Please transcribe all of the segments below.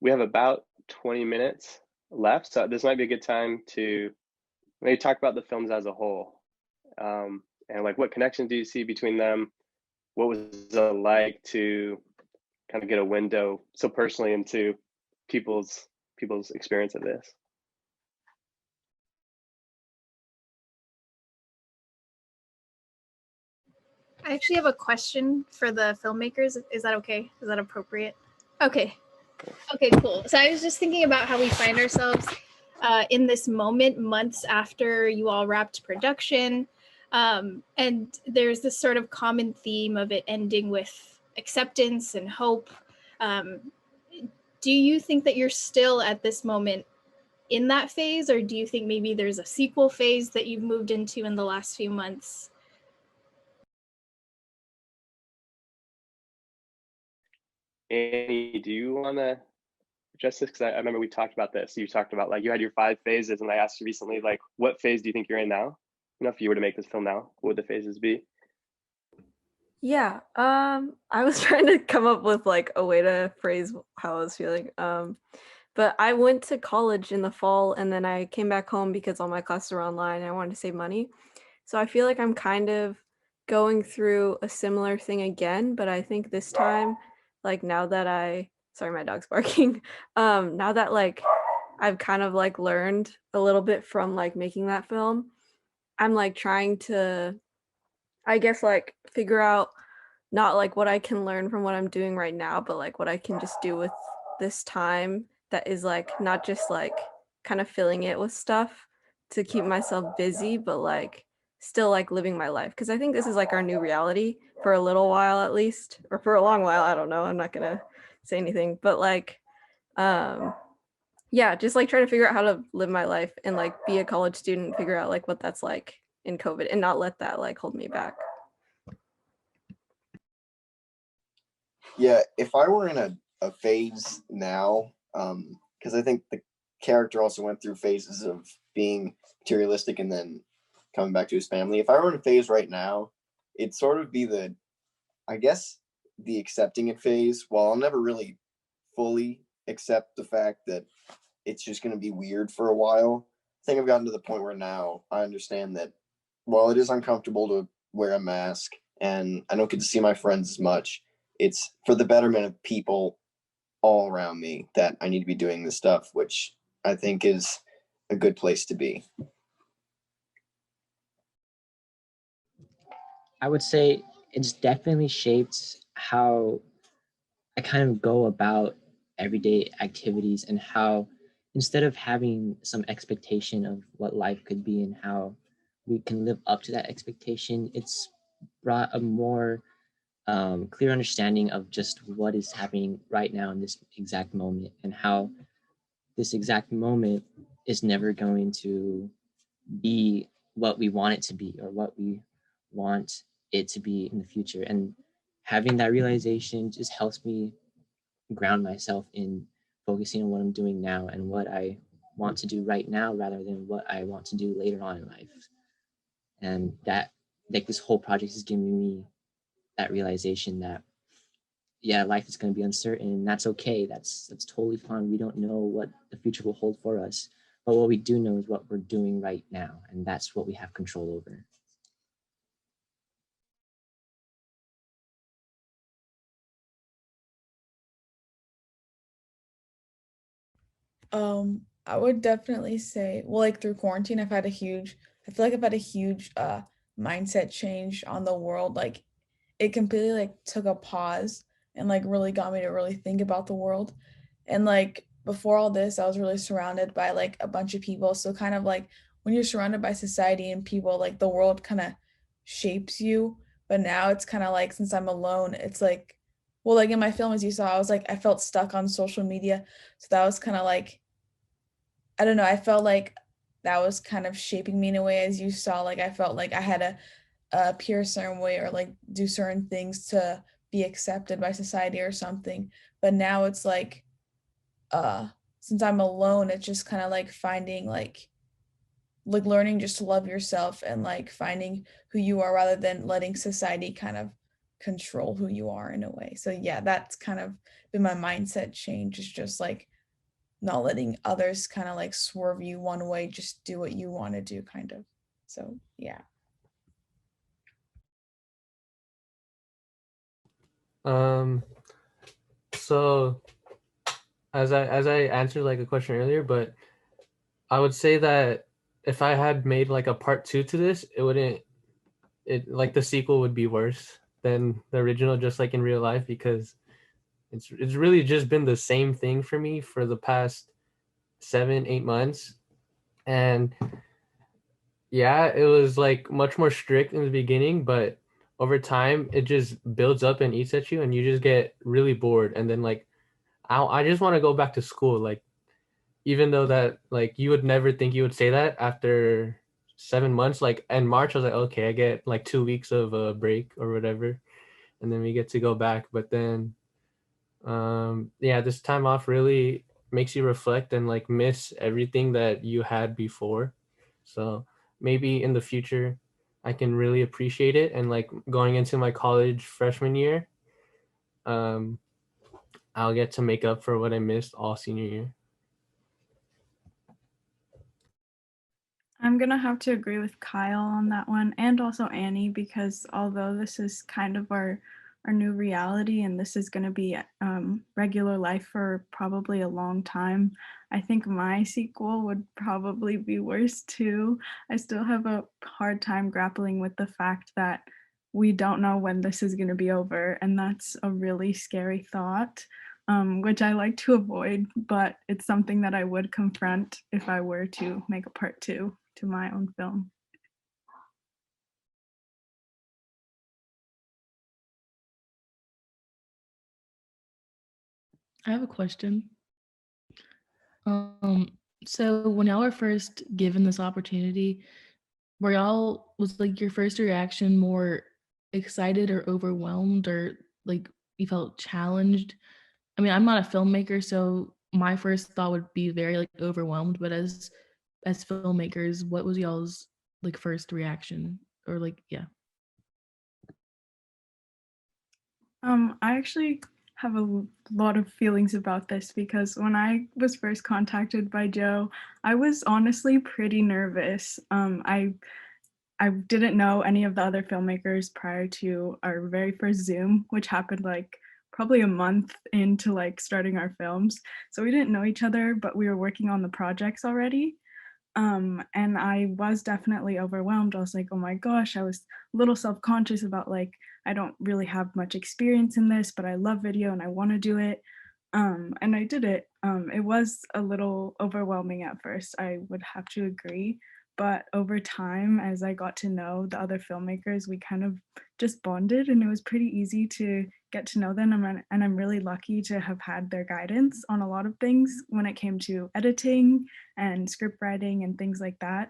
we have about 20 minutes left, so this might be a good time to maybe talk about the films as a whole. And like, what connections do you see between them? What was it like to kind of get a window so personally into people's experience of this? I actually have a question for the filmmakers. Is that okay? Is that appropriate? Okay. Okay, cool. So I was just thinking about how we find ourselves in this moment months after you all wrapped production. And there's this sort of common theme of it ending with acceptance and hope. Um, do you think that you're still at this moment in that phase, or do you think maybe there's a sequel phase that you've moved into in the last few months? Annie, do you want to address this? Because I remember we talked about this. You talked about like you had your 5 phases, and I asked you recently, like, what phase do you think you're in now? You know, if you were to make this film now, what would the phases be? Yeah, I was trying to come up with like a way to phrase how I was feeling. But I went to college in the fall and then I came back home because all my classes were online and I wanted to save money. So I feel like I'm kind of going through a similar thing again, but I think this time, like now that sorry, my dog's barking. Now that like I've kind of like learned a little bit from like making that film, I'm like trying to, I guess, like figure out not like what I can learn from what I'm doing right now, but like what I can just do with this time that is like not just like kind of filling it with stuff to keep myself busy, but like still like living my life. Cause I think this is like our new reality for a little while at least, or for a long while. I don't know. I'm not gonna say anything, but like, um, yeah, just like trying to figure out how to live my life and like be a college student, figure out like what that's like in COVID and not let that like hold me back. Yeah, if I were in a phase now, because I think the character also went through phases of being materialistic and then coming back to his family. If I were in a phase right now, it'd sort of be I guess, the accepting it phase. While I'll never really fully accept the fact that it's just going to be weird for a while, I think I've gotten to the point where now I understand that while it is uncomfortable to wear a mask and I don't get to see my friends as much, it's for the betterment of people all around me that I need to be doing this stuff, which I think is a good place to be. I would say it's definitely shaped how I kind of go about everyday activities and how instead of having some expectation of what life could be and how we can live up to that expectation, it's brought a more clear understanding of just what is happening right now in this exact moment and how this exact moment is never going to be what we want it to be or what we want it to be in the future. And having that realization just helps me ground myself in focusing on what I'm doing now and what I want to do right now rather than what I want to do later on in life. And that, like, this whole project is giving me that realization that, yeah, life is going to be uncertain and that's okay. That's totally fine. We don't know what the future will hold for us, but what we do know is what we're doing right now, and that's what we have control over. I would definitely say, well, like through quarantine, I feel like I've had a huge mindset change on the world. Like it completely like took a pause and like really got me to really think about the world. And like before all this, I was really surrounded by like a bunch of people. So kind of like when you're surrounded by society and people, like the world kind of shapes you. But now it's kind of like since I'm alone, it's like, well, like in my film, as you saw, I felt stuck on social media. So that was kind of like, I don't know, I felt like that was kind of shaping me in a way, as you saw. Like I felt like I had to appear a certain way or like do certain things to be accepted by society or something. But now it's like, uh, since I'm alone, it's just kind of like finding like learning just to love yourself and like finding who you are rather than letting society kind of control who you are in a way. So yeah, that's kind of been my mindset change, is just like not letting others kind of like swerve you one way, just do what you want to do kind of. So yeah. So as I answered like a question earlier, but I would say that if I had made like a part 2 to this, it like the sequel would be worse than the original, just like in real life, because it's really just been the same thing for me for the past 7-8 months. And yeah, it was like much more strict in the beginning, but over time it just builds up and eats at you, and you just get really bored. And then like I just want to go back to school. Like, even though that like you would never think you would say that after 7 months, like in March I was like, okay, I get like 2 weeks of a break or whatever, and then we get to go back. But then yeah, this time off really makes you reflect and like miss everything that you had before. So maybe in the future I can really appreciate it, and like going into my college freshman year, um I'll get to make up for what I missed all senior year. I'm gonna have to agree with Kyle on that one, and also Annie, because although this is kind of our new reality and this is gonna be regular life for probably a long time, I think my sequel would probably be worse too. I still have a hard time grappling with the fact that we don't know when this is gonna be over, and that's a really scary thought. Which I like to avoid, but it's something that I would confront if I were to make a part 2 to my own film. I have a question. So when y'all were first given this opportunity, was like your first reaction more excited or overwhelmed, or like you felt challenged? I mean, I'm not a filmmaker, so my first thought would be very like overwhelmed, but as filmmakers, what was y'all's like first reaction, or like, yeah. I actually have a lot of feelings about this, because when I was first contacted by Joe, I was honestly pretty nervous. I didn't know any of the other filmmakers prior to our very first Zoom, which happened like probably a month into like starting our films. So we didn't know each other, but we were working on the projects already. And I was definitely overwhelmed. I was like, oh my gosh, I was a little self-conscious about like, I don't really have much experience in this, but I love video and I want to do it. And I did it. It was a little overwhelming at first, I would have to agree. But over time, as I got to know the other filmmakers, we kind of just bonded, and it was pretty easy to get to know them. And I'm really lucky to have had their guidance on a lot of things when it came to editing and script writing and things like that.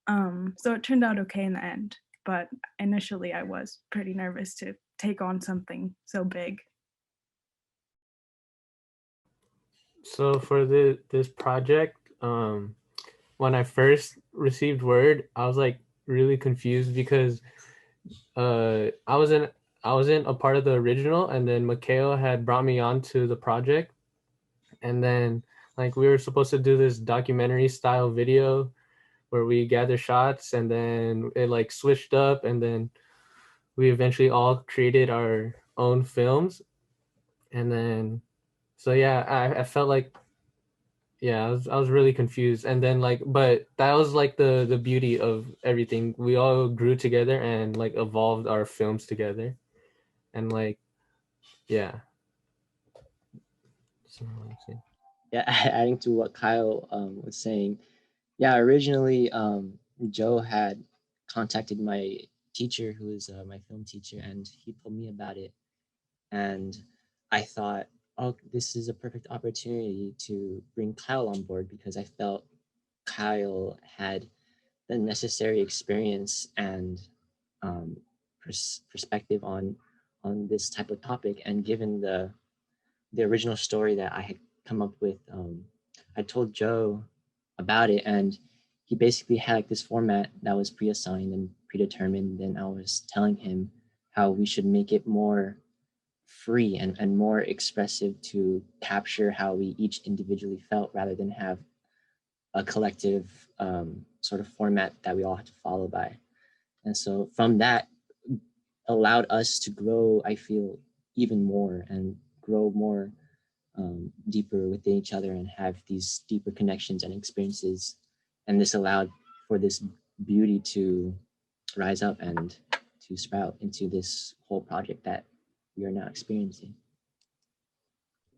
So it turned out okay in the end. But initially, I was pretty nervous to take on something so big. So for this project, when I first received word, I was like really confused, because I wasn't a part of the original, and then Mikhail had brought me on to the project, and then like we were supposed to do this documentary style video where we gather shots, and then it like switched up, and then we eventually all created our own films. And then so yeah, I felt like, yeah, I was really confused. And then like, but that was like the beauty of everything. We all grew together and like evolved our films together. And like, yeah. So, Yeah, adding to what Kyle was saying, yeah, originally Joe had contacted my teacher, who is my film teacher, and he told me about it. And I thought, oh, this is a perfect opportunity to bring Kyle on board, because I felt Kyle had the necessary experience and perspective on this type of topic. And given the original story that I had come up with, I told Joe about it, and he basically had like this format that was pre-assigned and predetermined. And I was telling him how we should make it more free and more expressive to capture how we each individually felt rather than have a collective sort of format that we all have to follow by. And so from that allowed us to grow, I feel, even more and grow more deeper within each other and have these deeper connections and experiences. And this allowed for this beauty to rise up and to sprout into this whole project that we are now experiencing.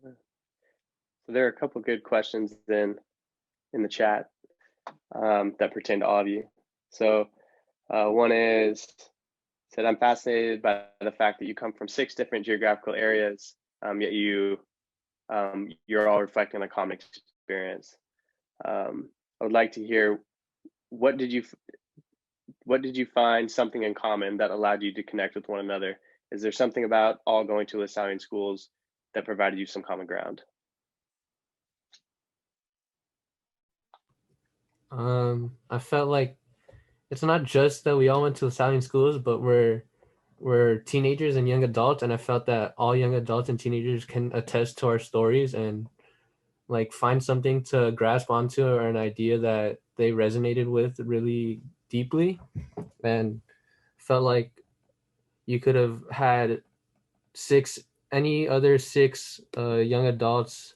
So there are a couple good questions then in the chat that pertain to all of you. So one is, said, I'm fascinated by the fact that you come from 6 different geographical areas, yet you're all reflecting a common experience. I would like to hear, what did you find something in common that allowed you to connect with one another? Is there something about all going to LaSallian schools that provided you some common ground? I felt like it's not just that we all went to LaSallian schools, but we're teenagers and young adults, and I felt that all young adults and teenagers can attest to our stories and like find something to grasp onto or an idea that they resonated with really deeply, and felt like you could have had any other 6 young adults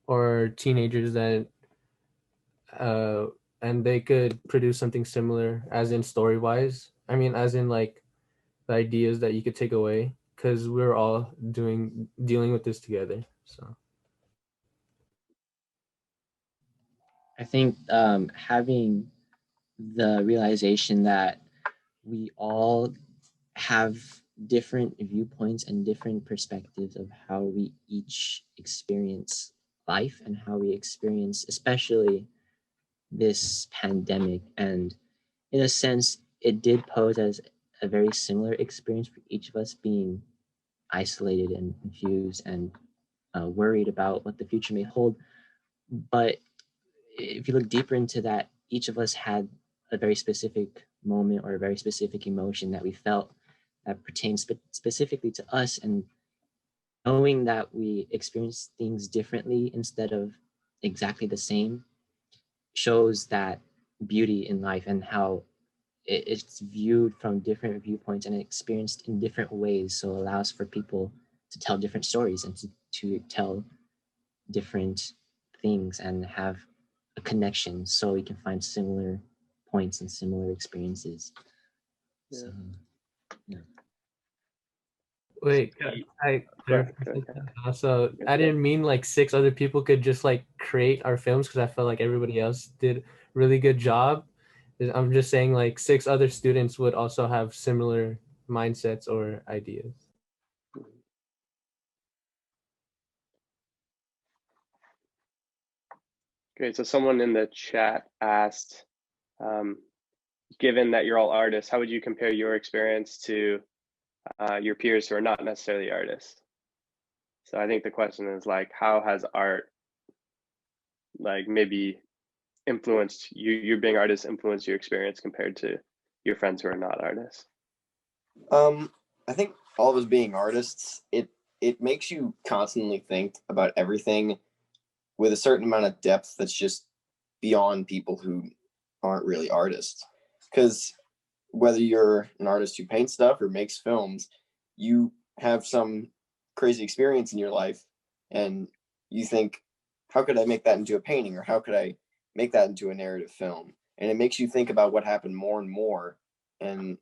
or teenagers that and they could produce something similar, as in story wise. I mean, as in like the ideas that you could take away, because we're all dealing with this together. So I think having the realization that we all have different viewpoints and different perspectives of how we each experience life and how we experience, especially this pandemic. And in a sense, it did pose as a very similar experience for each of us, being isolated and confused and worried about what the future may hold. But if you look deeper into that, each of us had a very specific moment or a very specific emotion that we felt that pertains specifically to us. And knowing that we experience things differently instead of exactly the same shows that beauty in life and how it's viewed from different viewpoints and experienced in different ways. So it allows for people to tell different stories and to tell different things and have a connection so we can find similar points and similar experiences. Yeah. So, yeah. wait, I so I didn't mean like 6 other people could just like create our films, because I felt like everybody else did really good job. I'm just saying like 6 other students would also have similar mindsets or ideas. Great. So someone in the chat asked, given that you're all artists, how would you compare your experience to your peers who are not necessarily artists? So I think the question is like, how has art like maybe influenced you being artists influenced your experience compared to your friends who are not artists? I think all of us being artists, it makes you constantly think about everything with a certain amount of depth that's just beyond people who aren't really artists. Because whether you're an artist who paints stuff or makes films, you have some crazy experience in your life and you think, how could I make that into a painting, or how could I make that into a narrative film? And it makes you think about what happened more and more, and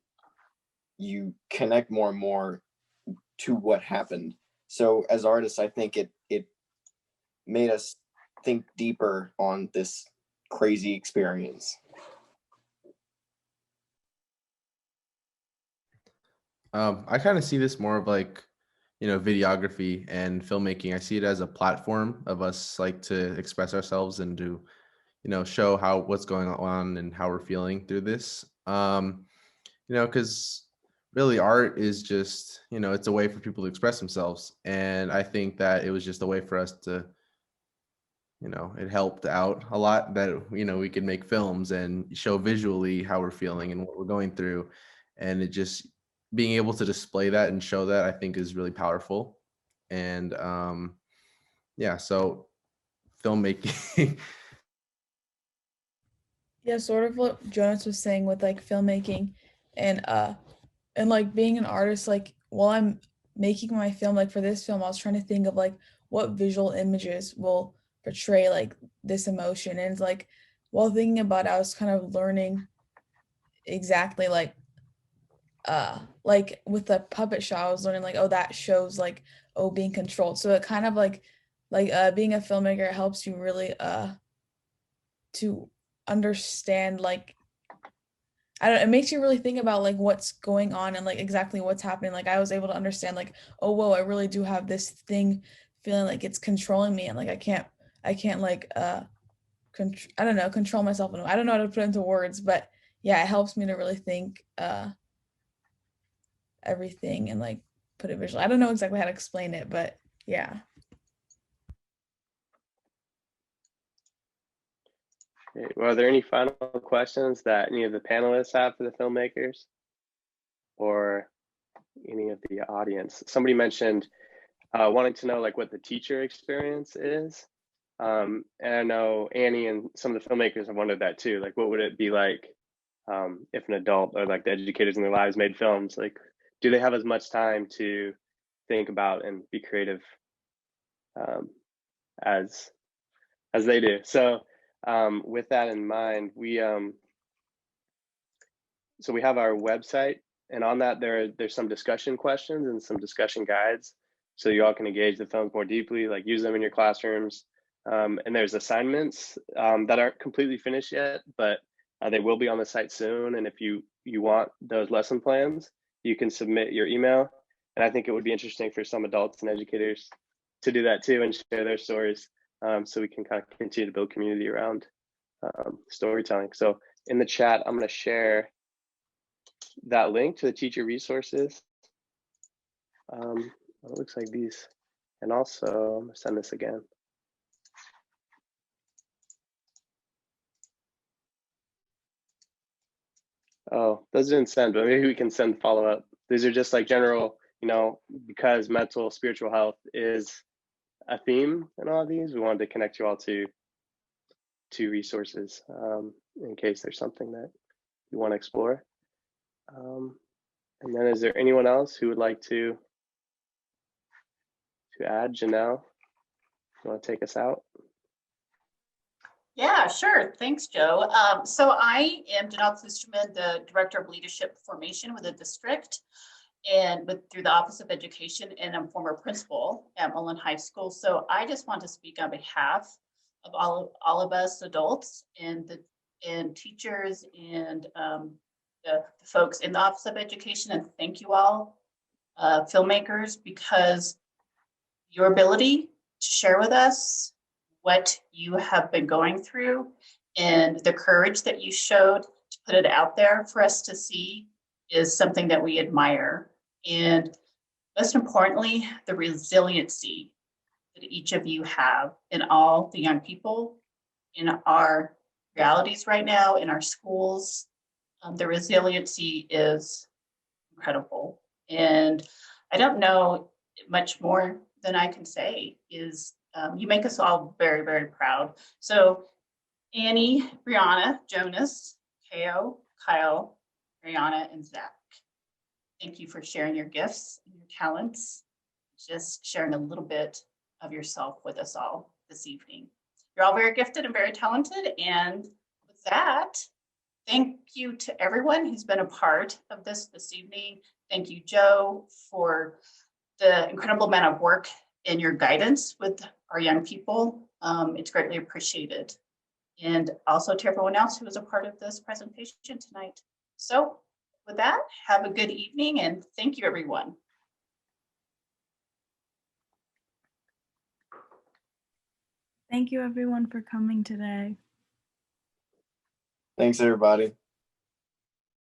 you connect more and more to what happened. So as artists, I think it made us think deeper on this crazy experience. I kind of see this more of like, videography and filmmaking. I see it as a platform of us like to express ourselves and to, show what's going on and how we're feeling through this. Because really art is just, it's a way for people to express themselves. And I think that it was just a way for us to, it helped out a lot that, we could make films and show visually how we're feeling and what we're going through. And it just being able to display that and show that, I think, is really powerful. And yeah, so filmmaking. Yeah, sort of what Jonas was saying with like filmmaking and like being an artist, like while I'm making my film, like for this film, I was trying to think of like what visual images will portray like this emotion. And it's like while thinking about it, I was kind of learning exactly like with the puppet show, I was learning like, oh, that shows like, oh, being controlled. So it kind of like being a filmmaker helps you really to understand like I don't it makes you really think about like what's going on and like exactly what's happening. Like I was able to understand like, oh whoa, I really do have this thing feeling like it's controlling me and like I can't like I don't know, control myself. I don't know how to put it into words, but yeah, it helps me to really think everything and like put it visually. I don't know exactly how to explain it, but yeah. Okay. Well, are there any final questions that any of the panelists have for the filmmakers or any of the audience? Somebody mentioned wanting to know like what the teacher experience is. And I know Annie and some of the filmmakers have wondered that too. Like, what would it be like if an adult or like the educators in their lives made films? Like, do they have as much time to think about and be creative as they do? So with that in mind, we so we have our website, and on that there's some discussion questions and some discussion guides, so you all can engage the films more deeply, like use them in your classrooms. And there's assignments that aren't completely finished yet, but they will be on the site soon. And if you want those lesson plans, you can submit your email. And I think it would be interesting for some adults and educators to do that too and share their stories, so we can kind of continue to build community around storytelling. So in the chat, I'm going to share that link to the teacher resources. It looks like these, and also I'm going to send this again. Oh, those didn't send, but maybe we can send follow-up. These are just like general, you know, because mental spiritual health is a theme in all of these, we wanted to connect you all to resources in case there's something that you want to explore. And then is there anyone else who would like to add? Janelle, you want to take us out? Yeah, sure. Thanks, Joe. So I am Janelle Klusterman, the Director of Leadership Formation with the district and through the Office of Education, and I'm former principal at Mullen High School. So I just want to speak on behalf of all of us adults and teachers and the folks in the Office of Education, and thank you all, filmmakers, because your ability to share with us what you have been going through and the courage that you showed to put it out there for us to see is something that we admire. And most importantly, the resiliency that each of you have in all the young people in our realities right now, in our schools. The resiliency is incredible. And I don't know much more than I can say is you make us all very, very proud. So Annie, Brianna, Jonas, Keo, Kyle, Brianna, and Zach, thank you for sharing your gifts and your talents, just sharing a little bit of yourself with us all this evening. You're all very gifted and very talented. And with that, thank you to everyone who's been a part of this evening. Thank you, Joe, for the incredible amount of work and your guidance with our young people. It's greatly appreciated. And also to everyone else who was a part of this presentation tonight. So with that, have a good evening and thank you, everyone. Thank you everyone for coming today. Thanks, everybody.